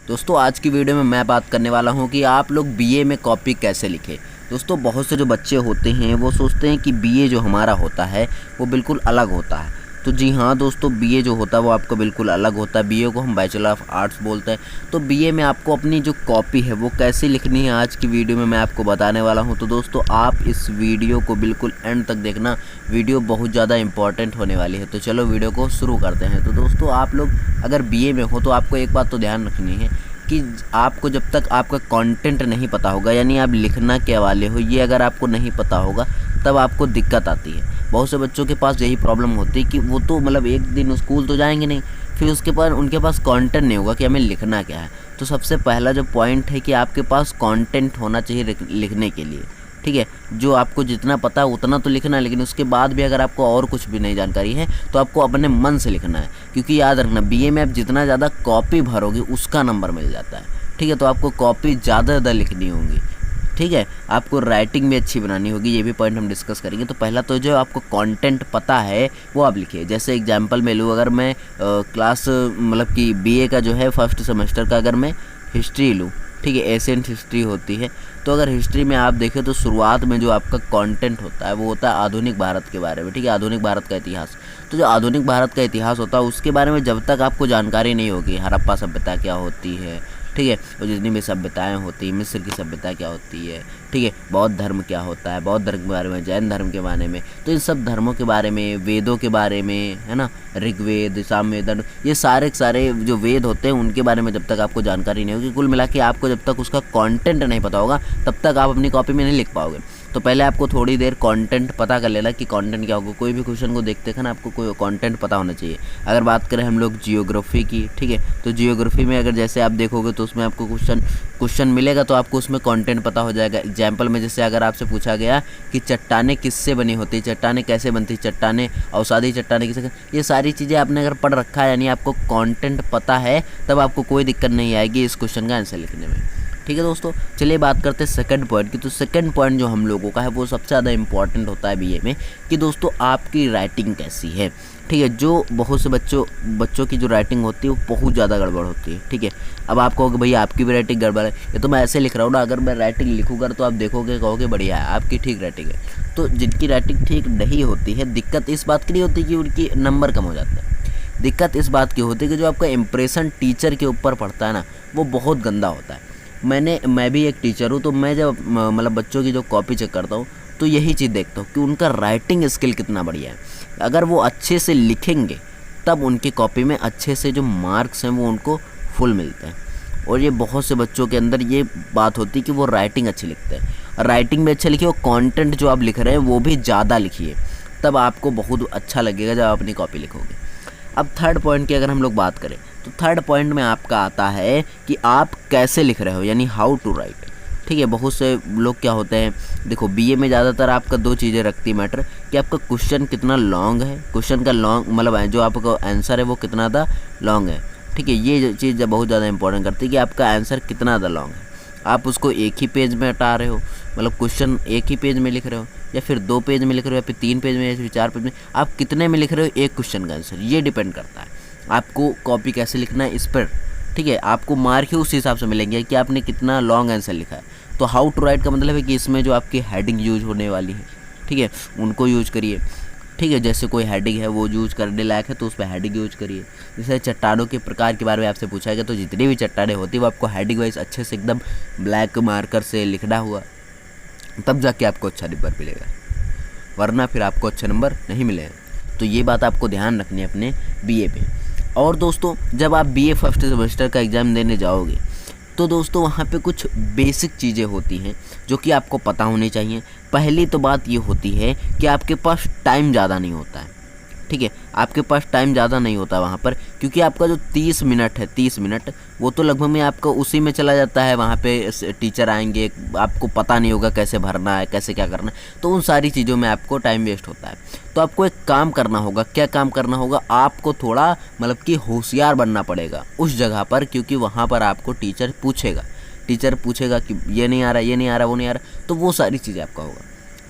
दोस्तों आज की वीडियो में मैं बात करने वाला हूं कि आप लोग बीए में कॉपी कैसे लिखें। दोस्तों बहुत से जो बच्चे होते हैं वो सोचते हैं कि बीए जो हमारा होता है वो बिल्कुल अलग होता है। तो जी हाँ दोस्तों, बीए जो होता है वो आपको बिल्कुल अलग होता है। बीए को हम बैचलर ऑफ आर्ट्स बोलते हैं। तो बीए में आपको अपनी जो कॉपी है वो कैसे लिखनी है आज की वीडियो में मैं आपको बताने वाला हूँ। तो दोस्तों आप इस वीडियो को बिल्कुल एंड तक देखना, वीडियो बहुत ज़्यादा इंपॉर्टेंट होने वाली है। तो चलो वीडियो को शुरू करते हैं। तो दोस्तों आप लोग अगर बीए में हो तो आपको एक बात तो ध्यान रखनी है कि आपको जब तक आपका कंटेंट नहीं पता होगा, यानी आप लिखना क्या वाले हो ये अगर आपको नहीं पता होगा तब आपको दिक्कत आती है। बहुत से बच्चों के पास यही प्रॉब्लम होती है कि वो तो मतलब एक दिन स्कूल तो जाएंगे नहीं, फिर उसके बाद उनके पास कंटेंट नहीं होगा कि हमें लिखना क्या है। तो सबसे पहला जो पॉइंट है कि आपके पास कंटेंट होना चाहिए लिखने के लिए, ठीक है। जो आपको जितना पता है उतना तो लिखना है, लेकिन उसके बाद भी अगर आपको और कुछ भी नहीं जानकारी है तो आपको अपने मन से लिखना है। क्योंकि याद रखना, बीए में आप जितना ज़्यादा कॉपी भरोगे उसका नंबर मिल जाता है, ठीक है। तो आपको कॉपी ज़्यादा लिखनी होगी, ठीक है। आपको राइटिंग भी अच्छी बनानी होगी, ये भी पॉइंट हम डिस्कस करेंगे। तो पहला तो जो आपको कंटेंट पता है वो आप लिखिए। जैसे एग्जांपल में लूँ, अगर मैं क्लास मतलब कि बीए का जो है फर्स्ट सेमेस्टर का अगर मैं हिस्ट्री लूँ, ठीक है, एशियंट हिस्ट्री होती है। तो अगर हिस्ट्री में आप देखें तो शुरुआत में जो आपका कंटेंट होता है वो होता है आधुनिक भारत के बारे में, ठीक है, आधुनिक भारत का इतिहास। तो जो आधुनिक भारत का इतिहास होता है उसके बारे में जब तक आपको जानकारी नहीं होगी, हड़प्पा सभ्यता क्या होती है, ठीक है, और जितनी भी सभ्यताएं होती हैं, मिस्र की सभ्यता क्या होती है, ठीक है, बौद्ध धर्म क्या होता है, बौद्ध धर्म के बारे में, जैन धर्म के बारे में, तो इन सब धर्मों के बारे में, वेदों के बारे में, है ना, ऋग्वेद, सामवेद, ये सारे जो वेद होते हैं उनके बारे में जब तक आपको जानकारी नहीं होगी, कुल मिला के आपको जब तक उसका कंटेंट नहीं पता होगा तब तक आप अपनी कॉपी में नहीं लिख पाओगे। तो पहले आपको थोड़ी देर कंटेंट पता कर लेना कि कंटेंट क्या होगा। कोई भी क्वेश्चन को देखते हैं ना, आपको कोई कंटेंट पता होना चाहिए। अगर बात करें हम लोग जियोग्राफी की, ठीक है, तो जियोग्राफी में अगर जैसे आप देखोगे तो उसमें आपको क्वेश्चन मिलेगा तो आपको उसमें कंटेंट पता हो जाएगा। एग्जाम्पल में जैसे अगर आपसे पूछा गया कि चट्टानें किससे बनी होती, चट्टानें कैसे बनती, चट्टानें अवसादी चट्टानें किससे, ये सारी चीज़ें आपने अगर पढ़ रखा है, यानी आपको कंटेंट पता है, तब आपको कोई दिक्कत नहीं आएगी इस क्वेश्चन का आंसर लिखने में, ठीक है दोस्तों। चलिए बात करते हैं सेकंड पॉइंट की। तो सेकंड पॉइंट जो हम लोगों का है वो सबसे ज़्यादा इंपॉर्टेंट होता है बीए में, कि दोस्तों आपकी राइटिंग कैसी है, ठीक है। जो बहुत से बच्चों की जो राइटिंग होती है वो बहुत ज़्यादा गड़बड़ होती है, ठीक है। अब आप कहोगे भैया आपकी भी राइटिंग गड़बड़ है, ये तो मैं ऐसे लिख रहा हूँ ना, अगर मैं राइटिंग लिखूँगा तो आप देखोगे कहोगे बढ़िया है, आपकी ठीक राइटिंग है। तो जिनकी राइटिंग ठीक नहीं होती है, दिक्कत इस बात की नहीं होती कि उनकी नंबर कम हो जाता है, दिक्कत इस बात की होती है कि जो आपका इंप्रेशन टीचर के ऊपर पड़ता है ना, वो बहुत गंदा होता है। मैं भी एक टीचर हूँ, तो मैं जब मतलब बच्चों की जो कॉपी चेक करता हूँ तो यही चीज़ देखता हूँ कि उनका राइटिंग स्किल कितना बढ़िया है। अगर वो अच्छे से लिखेंगे तब उनकी कॉपी में अच्छे से जो मार्क्स हैं वो उनको फुल मिलते हैं। और ये बहुत से बच्चों के अंदर ये बात होती है कि वो राइटिंग अच्छी लिखते हैं। राइटिंग भी अच्छा लिखिए और कंटेंट जो आप लिख रहे हैं वो भी ज़्यादा लिखिए, तब आपको बहुत अच्छा लगेगा जब आप अपनी कॉपी लिखोगे। अब थर्ड पॉइंट की अगर हम लोग बात करें तो थर्ड पॉइंट में आपका आता है कि आप कैसे लिख रहे हो, यानी हाउ टू राइट, ठीक है। बहुत से लोग क्या होते हैं, देखो बीए में ज़्यादातर आपका दो चीज़ें रखती है मैटर, कि आपका क्वेश्चन कितना लॉन्ग है, क्वेश्चन का लॉन्ग मतलब जो आपका आंसर है वो कितना ज़्यादा लॉन्ग है, ठीक है। ये चीज़ बहुत ज़्यादा इंपॉर्टेंट करती है कि आपका आंसर कितना ज़्यादा लॉन्ग है। आप उसको एक ही पेज में हटा रहे हो, मतलब क्वेश्चन एक ही पेज में लिख रहे हो, या फिर 2 पेज में लिख रहे हो, या फिर 3 पेज में, या फिर 4 पेज में, आप कितने में लिख रहे हो एक क्वेश्चन का आंसर, ये डिपेंड करता है आपको कॉपी कैसे लिखना है इस पर, ठीक है। आपको मार्क ही उस हिसाब से मिलेंगे कि आपने कितना लॉन्ग आंसर लिखा है। तो हाउ टू राइट का मतलब है कि इसमें जो आपकी हेडिंग यूज होने वाली है, ठीक है, उनको यूज करिए, ठीक है। जैसे कोई हेडिंग है वो यूज करने लायक है तो उस पर हेडिंग यूज करिए। जैसे चट्टानों के प्रकार के बारे में आपसे पूछा गया तो जितनी भी चट्टानें होती है वो आपको हेडिंग वाइज अच्छे से एकदम ब्लैक मार्कर से लिखना हुआ, तब जाके आपको अच्छा नंबर मिलेगा, वरना फिर आपको अच्छा नंबर नहीं मिलेगा। तो ये बात आपको ध्यान रखनी है अपने बीए पे। और दोस्तों जब आप बीए फर्स्ट सेमेस्टर का एग्ज़ाम देने जाओगे तो दोस्तों वहाँ पे कुछ बेसिक चीज़ें होती हैं जो कि आपको पता होनी चाहिए। पहली तो बात ये होती है कि आपके पास टाइम ज़्यादा नहीं होता है, ठीक है, आपके पास टाइम ज़्यादा नहीं होता वहाँ पर, क्योंकि आपका जो 30 मिनट है, 30 मिनट वो तो लगभग में आपका उसी में चला जाता है। वहाँ पे टीचर आएंगे, आपको पता नहीं होगा कैसे भरना है, कैसे क्या करना है, तो उन सारी चीज़ों में आपको टाइम वेस्ट होता है। तो आपको एक काम करना होगा, क्या काम करना होगा, आपको थोड़ा मतलब कि होशियार बनना पड़ेगा उस जगह पर, क्योंकि वहाँ पर आपको टीचर पूछेगा कि ये नहीं आ रहा, ये नहीं आ रहा, वो नहीं आ रहा, तो वो सारी चीज़ें आपका होगा,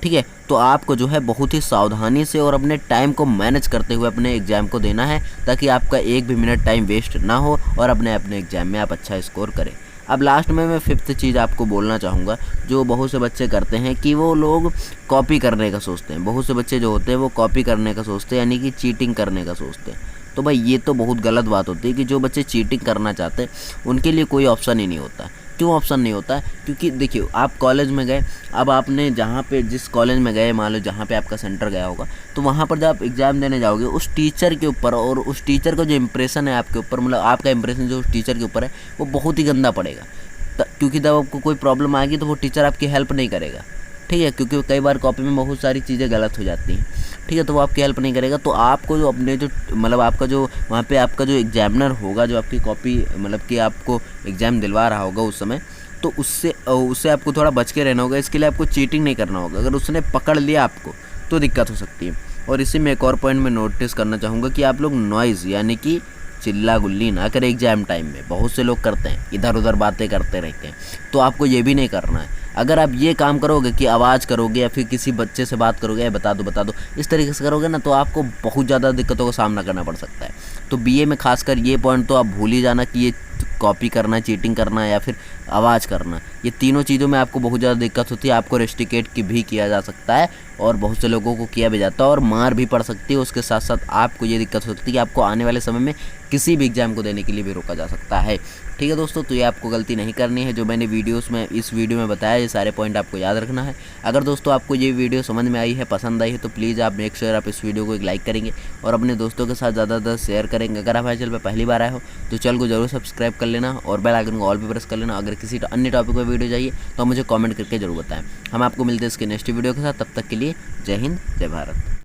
ठीक है। तो आपको जो है बहुत ही सावधानी से और अपने टाइम को मैनेज करते हुए अपने एग्ज़ाम को देना है, ताकि आपका एक भी मिनट टाइम वेस्ट ना हो और अपने एग्ज़ाम में आप अच्छा स्कोर करें। अब लास्ट में मैं फिफ्थ चीज़ आपको बोलना चाहूँगा, जो बहुत से बच्चे करते हैं कि वो लोग कॉपी करने का सोचते हैं। बहुत से बच्चे जो होते हैं वो कॉपी करने का सोचते हैं, यानी कि चीटिंग करने का सोचते हैं। तो भाई ये तो बहुत गलत बात होती है कि जो बच्चे चीटिंग करना चाहते हैं उनके लिए कोई ऑप्शन ही नहीं होता। क्यों ऑप्शन नहीं होता है? क्योंकि देखिए, आप कॉलेज में गए, अब आपने जहाँ पे जिस कॉलेज में गए, मान लो जहाँ पे आपका सेंटर गया होगा, तो वहाँ पर जब आप एग्ज़ाम देने जाओगे, उस टीचर के ऊपर और उस टीचर का जो इंप्रेशन है आपके ऊपर, मतलब आपका इंप्रेशन जो उस टीचर के ऊपर है वो बहुत ही गंदा पड़ेगा। क्योंकि जब आपको कोई प्रॉब्लम आएगी तो वो टीचर आपकी हेल्प नहीं करेगा, ठीक है, क्योंकि कई बार कॉपी में बहुत सारी चीज़ें गलत हो जाती हैं, ठीक है, तो वो आपकी हेल्प नहीं करेगा। तो आपको जो अपने जो मतलब आपका जो वहाँ पे आपका जो एग्जामिनर होगा, जो आपकी कॉपी मतलब कि आपको एग्ज़ाम दिलवा रहा होगा उस समय, तो उससे आपको थोड़ा बच के रहना होगा। इसके लिए आपको चीटिंग नहीं करना होगा। अगर उसने पकड़ लिया आपको तो दिक्कत हो सकती है। और इसी में एक और पॉइंट मैं नोटिस करना चाहूँगा कि आप लोग नॉइज़ यानी कि चिल्ला गुल्ली ना करें एग्ज़ाम टाइम में। बहुत से लोग करते हैं, इधर उधर बातें करते रहते हैं, तो आपको ये भी नहीं करना है। अगर आप ये काम करोगे कि आवाज़ करोगे या फिर किसी बच्चे से बात करोगे, बता दो, इस तरीके से करोगे ना, तो आपको बहुत ज़्यादा दिक्कतों का सामना करना पड़ सकता है। तो बीए में खासकर ये पॉइंट तो आप भूल ही जाना कि ये कॉपी करना, चीटिंग करना या फिर आवाज़ करना, ये तीनों चीज़ों में आपको बहुत ज़्यादा दिक्कत होती है। आपको रेस्ट्रिकेट की भी किया जा सकता है और बहुत से लोगों को किया भी जाता है और मार भी पड़ सकती है। उसके साथ साथ आपको ये दिक्कत हो सकती है कि आपको आने वाले समय में किसी भी एग्ज़ाम को देने के लिए भी रोका जा सकता है। ठीक है दोस्तों, तो ये आपको गलती नहीं करनी है। जो मैंने इस वीडियो में बताया, ये सारे पॉइंट आपको याद रखना है। अगर दोस्तों आपको ये वीडियो समझ में आई है, पसंद आई है, तो प्लीज़ आप मेक श्योर आप इस वीडियो को एक लाइक करेंगे और अपने दोस्तों के साथ ज़्यादा शेयर करेंगे। अगर आप हमारे चैनल पर पहली बार आए हो तो चैनल को जरूर सब्सक्राइब कर लेना और बेल आइकन को ऑल पे प्रेस कर लेना। अगर किसी अन्य टॉपिक पर वीडियो चाहिए तो मुझे कमेंट करके जरूर बताएं। हम आपको मिलते हैं इसके नेक्स्ट वीडियो के साथ। तब तक के लिए जय हिंद, जय भारत।